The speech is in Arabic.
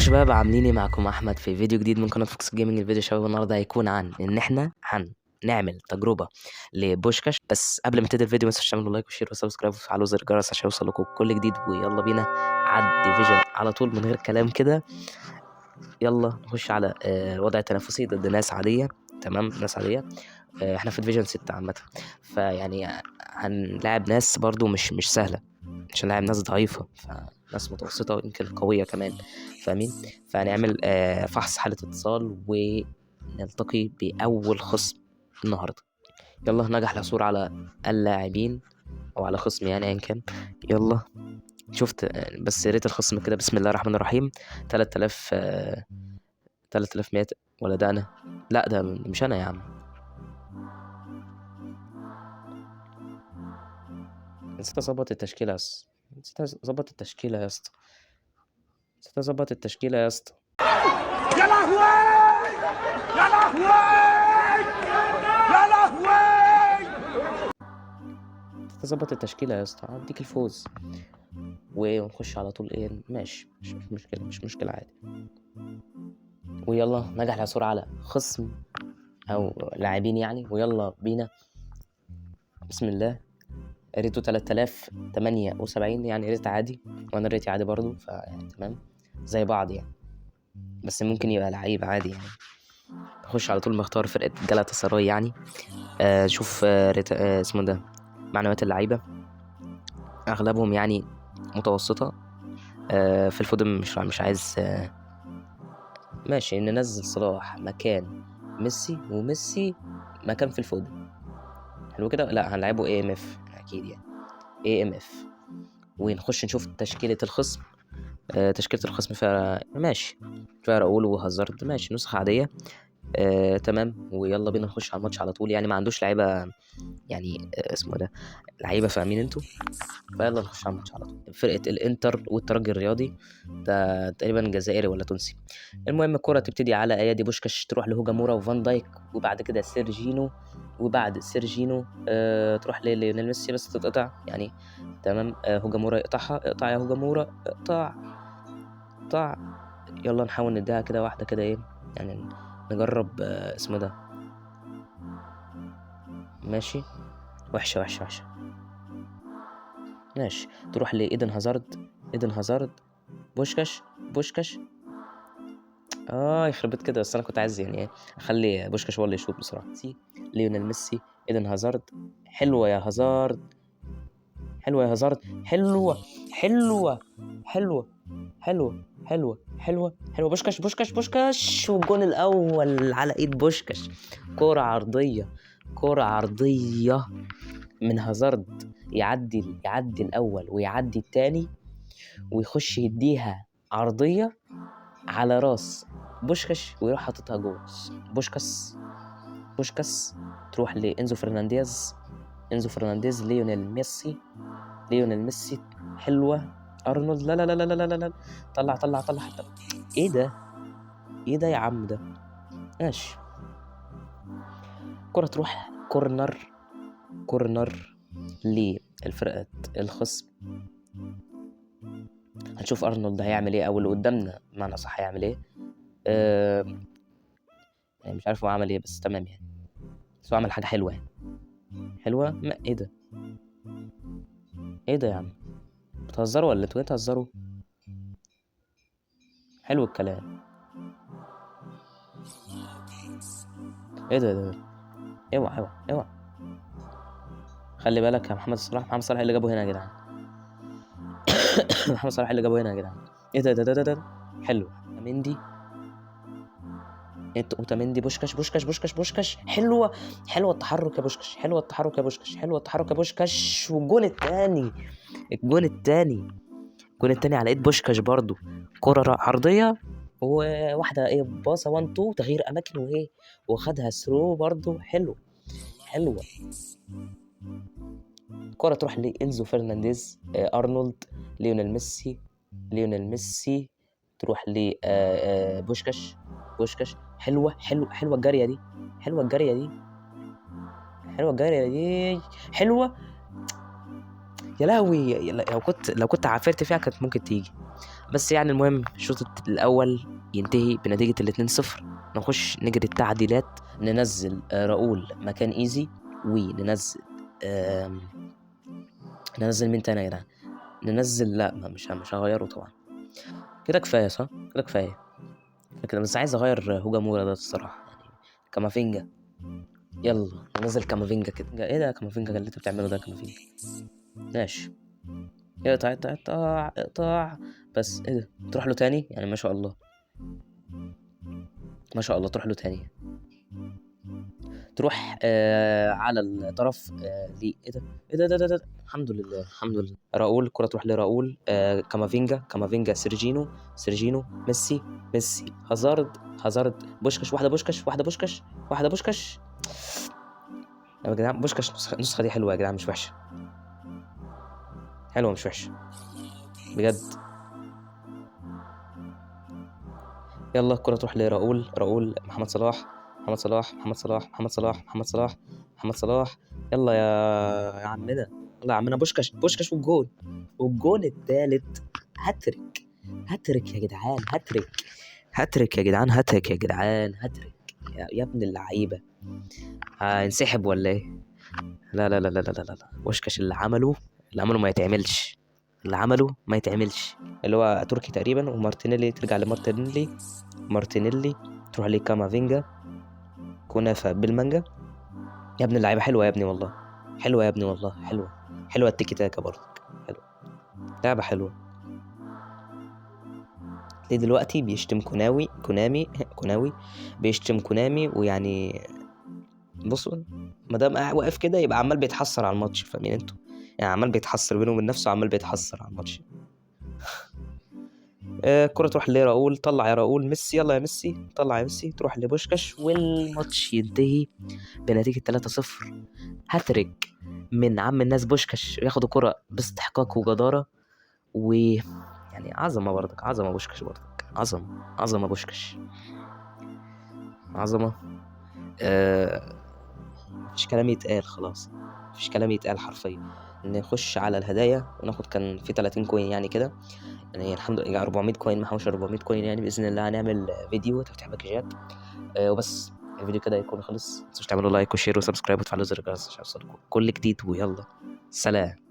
شباب، عاملين ايه؟ معاكم احمد في فيديو جديد من قناه فوكس جيمنج. الفيديو شباب النهارده هيكون عن ان احنا هنعمل تجربه لبوشكاش. بس قبل ما تبدا الفيديو ما تنسوش تعملوا لايك وشير وسبسكرايب وتفعلوا زر الجرس عشان يوصلكم كل جديد. ويلا بينا على الديفيجن على طول من غير كلام كده. يلا نخش على وضع تنافسي ضد ناس عاديه. تمام، ناس عاديه. احنا في ديفيجن 6 عامه، فيعني هنلاعب ناس برضو مش سهله، عشان نلعب ناس ضعيفة، فناس متوسطة ويمكن قوية كمان. فاهمين؟ فهنعمل فحص حالة اتصال ونلتقي بأول خصم النهاردة. يلا نجح العثور على اللاعبين أو على خصم، يعني أيا كان. يلا شفت بس يا ريت الخصم كده. بسم الله الرحمن الرحيم. 3000 3100. ولا ده أنا؟ لا ده مش أنا يا عم. نسيت أظبط التشكيلة يا اسطى. نسيت أظبط التشكيلة يا اسطى. يا لهوي يا لهوي يا لهوي. تظبط التشكيلة يا اسطى، هديك الفوز ونخش على طول. ايه ماشي، مش مشكلة عادي. ويلا نجح العثور على خصم او لاعبين يعني. ويلا بينا، بسم الله. ريتو 3078، يعني ريت عادي وانا ريتي عادي برضو، فيعني تمام زي بعض يعني، بس ممكن يبقى لعيب عادي يعني. نخش على طول، مختار فرقة جالاتا سراي يعني. شوف ريت اسمه ده معنويات اللعيبة، اغلبهم يعني متوسطة. في الفودم مش عايز ماشي ننزل صلاح مكان ميسي، وميسي مكان في الفودم. حلو كده. لا هنلعبه اي ام اف اكيد يعني، اي ام اف. ونخش نشوف تشكيلة الخصم. تشكيلة الخصم فيها ماشي، فيها راؤول وهازارد، ماشي نسخة عادية. تمام. ويلا بينا نخش على الماتش على طول. يعني ما عندوش لعيبة يعني اسمه ده لعيبة، فاهمين انتوا؟ فيلا نخش على الماتش على طول. فرقة الانتر والترجي الرياضي، ده تقريبا جزائري ولا تونسي. المهم الكرة تبتدي على ايادي بوشكاش، تروح لهوجا مورا وفان دايك، وبعد كده سيرجينو، وبعد سيرجينو تروح لليونيل ميسي بس تتقطع يعني. تمام. هوجا مورا يقطعها، اقطع يا هوجا مورا، اقطع. يلا نحاول نديها كده واحدة كده، ايه يعني، نجرب اسمه ده. ماشي، وحشة. ماشي، تروح لإيدن هازارد. بوشكاش. يخرب بيت كده. بس انا كنت عايز يعني ايه، اخلي بوشكاش هو اللي يشوط بسرعه. ليونيل ميسي، ايدن هازارد. حلوه يا هازارد، حلوه. حلوه بوشكاش. والجون الاول على ايد بوشكاش. كرة عرضيه من هازارد، يعدي الاول ويعدي التاني، ويخش يديها عرضيه على راس بوشكاش، ويروح حاططها جوه. بوشكاس تروح لإنزو فرنانديز. ليونيل ميسي. حلوة. أرنولد. لا. طلع حتى. إيه ده يا عم ده؟ ماشي. كرة تروح كورنر للفرقة الخصم. هنشوف أرنولد هيعمل إيه، أو اللي قدامنا بمعنى صح هيعمل إيه. يعني مش عارف هو عمل إيه، بس تمام يعني. بس هو عمل حاجة حلوة يعني. ما ايه ده يا عم؟ بتهزروا ولا انتوا بتهزروا؟ حلو الكلام. ايه ده؟ اوعى. خلي بالك يا محمد صلاح اللي جابه هنا يا جدعان. محمد صلاح اللي جابه هنا يا جدعان. ايه ده. حلو مندي. اوتاميندي. بوشكاش. حلوه التحرك يا بوشكاش. والجون التاني على ايد بوشكاش برضو. كرة عرضية، وواحدة ايه، باصة 1 2 تغيير اماكن، وايه وخدها ثرو برضو. حلوة. كرة تروح لإنزو فرنانديز. أرنولد. ليونيل ميسي. تروح ل بوشكاش. حلوة الجارية دي. حلوة. يا لهوي، لو كنت عافرت فيها كانت ممكن تيجي. بس يعني المهم الشوط الاول ينتهي بنتيجه 2-0. نخش نجري التعديلات، ننزل راؤول مكان ايزي، وننزل ننزل مين تاني يا جدعان؟ ننزل، لا مش هغيره طبعا، كده كفايه صح؟ كده كفايه كده. بس عايز اغير هوجا مورا ده الصراحه، يعني كامافينجا. يلا ننزل كامافينجا كده. ايه ده كامافينجا اللي انت بتعمله ده كامافينجا؟ ماشي. اقطع اقطع اقطع اقطع. بس ايه ده تروح له تاني يعني؟ ما شاء الله ما شاء الله، تروح له تاني، تروح على الطرف ايه ده ايه ده. الحمد لله الحمد لله. راؤول، الكرة تروح لراؤول، كامافينجا سيرجينو ميسي هازارد بوشكاش، واحدة بوشكاش يا جدعان. بوشكاش النسخة دي حلوة يا جدعان، مش وحشة، حلوة مش وحشة بجد. يلا الكرة تروح لراؤول، محمد صلاح. يلا يا عمنا، يلا يا عمنا، بوشكاش والجون التالت. هاتريك يا جدعان، هاتريك يا جدعان، يا ابن اللعيبة. هينسحب ولا ايه؟ لا لا لا لا لا لا لا. بوشكاش اللي عمله ما يتعملش، اللي هو تركي تقريبا، ومارتينيلي ترجع مارتينيلي تروح لكامافينجا، كنافة بالمانجا. يا ابن اللعيبة حلوة يا ابني والله، حلوة التيكي تاكا برضك، حلوة لعبة حلوة. ليه دلوقتي بيشتم كونامي بيشتم كونامي، ويعني بصوا مادام واقف كده يبقى عمال بيتحسر على الماتش، فاهمين انتوا؟ يعني عمال بيتحسر بينه وبين نفسه، عمال بيتحسر على الماتش. الكرة تروح لراؤول، طلع يا راؤول، ميسي يلا يا ميسي، طلع يا ميسي، تروح لبوشكاش، والماتش ينتهي بنتيجة 3-0. هاتريك من عم الناس بوشكاش، ياخد الكرة باستحقاق وجدارة، ويعني عظمة برضك، عظمة بوشكاش برضك، عظمة بوشكاش، عظمة. مفيش كلام يتقال خلاص، مفيش كلام يتقال حرفيا. نخش على الهدايا وناخد، كان في 30 كوين يعني كده، يعني الحمد لله 400 كوين، محوش 400 كوين يعني. باذن الله هنعمل فيديو تفتح باكجات وبس. الفيديو كده يكون خلص، متنسوش تعملوا لايك وشير وسبسكرايب وتفعلوا زر الجرس عشان يوصلكم كل جديد، ويلا سلام.